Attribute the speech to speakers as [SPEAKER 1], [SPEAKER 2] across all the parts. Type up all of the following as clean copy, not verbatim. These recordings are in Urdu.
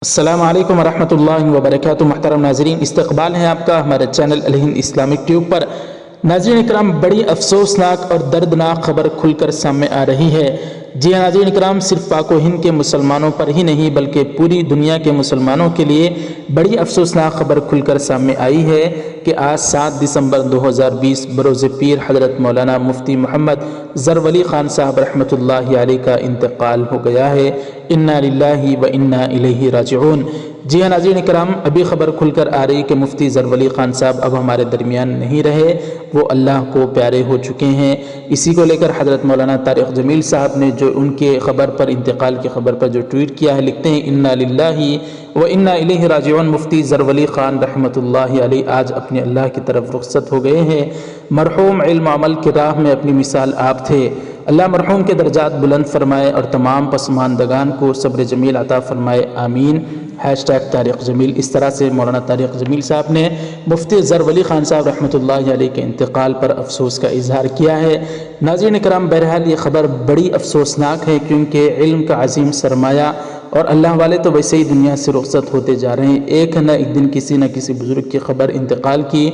[SPEAKER 1] السلام علیکم ورحمۃ اللہ وبرکاتہ۔ محترم ناظرین، استقبال ہے آپ کا ہمارے چینل الہند اسلامک ٹیوب پر۔ ناظرین اکرام، بڑی افسوسناک اور دردناک خبر کھل کر سامنے آ رہی ہے۔ جی ہاں ناظرین اکرام، صرف پاک و ہند کے مسلمانوں پر ہی نہیں بلکہ پوری دنیا کے مسلمانوں کے لیے بڑی افسوسناک خبر کھل کر سامنے آئی ہے کہ آج 7 دسمبر 2020 بروز پیر حضرت مولانا مفتی محمد زرولی خان صاحب رحمۃ اللہ علیہ کا انتقال ہو گیا ہے۔ انا للہ و انا الیہ راجعون۔ جی ہاں ناظرین اکرام، ابھی خبر کھل کر آ رہی کہ مفتی زرولی خان صاحب اب ہمارے درمیان نہیں رہے، وہ اللہ کو پیارے ہو چکے ہیں۔ اسی کو لے کر حضرت مولانا طارق جمیل صاحب نے جو ان کے خبر پر، انتقال کی خبر پر جو ٹویٹ کیا ہے، لکھتے ہیں انا للہ و انا الیہ راجعون۔ مفتی زرولی خان رحمۃ اللہ علیہ آج اپنے اللہ کی طرف رخصت ہو گئے ہیں۔ مرحوم علم و عمل کی راہ میں اپنی مثال آپ تھے۔ اللہ مرحوم کے درجات بلند فرمائے اور تمام پسماندگان کو صبر جمیل عطا فرمائے، آمین۔ #طارق جمیل۔ اس طرح سے مولانا طارق جمیل صاحب نے مفتی زرولی خان صاحب رحمۃ اللہ علیہ کے انتقال پر افسوس کا اظہار کیا ہے۔ ناظرین اکرام، بہرحال یہ خبر بڑی افسوسناک ہے، کیونکہ علم کا عظیم سرمایہ اور اللہ والے تو ویسے ہی دنیا سے رخصت ہوتے جا رہے ہیں۔ ایک نہ ایک دن کسی نہ کسی بزرگ کی خبر انتقال کی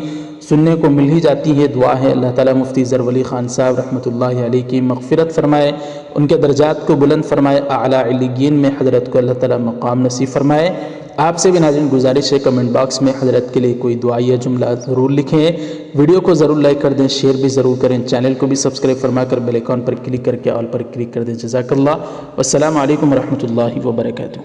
[SPEAKER 1] سننے کو مل ہی جاتی ہے۔ دعا ہے اللہ تعالیٰ مفتی زرولی خان صاحب رحمۃ اللہ علیہ کی مغفرت فرمائے، ان کے درجات کو بلند فرمائے، اعلیٰ علیین میں حضرت کو اللہ تعالیٰ مقام نصیب فرمائے۔ آپ سے بھی ناظرین گزارش ہے، کمنٹ باکس میں حضرت کے لیے کوئی دعائیہ جملہ ضرور لکھیں، ویڈیو کو ضرور لائک کر دیں، شیئر بھی ضرور کریں، چینل کو بھی سبسکرائب فرما کر بیل آئیکن پر کلک کر کے آل پر کلک کر دیں۔ جزاک اللہ، والسلام علیکم ورحمۃ اللہ وبرکاتہ۔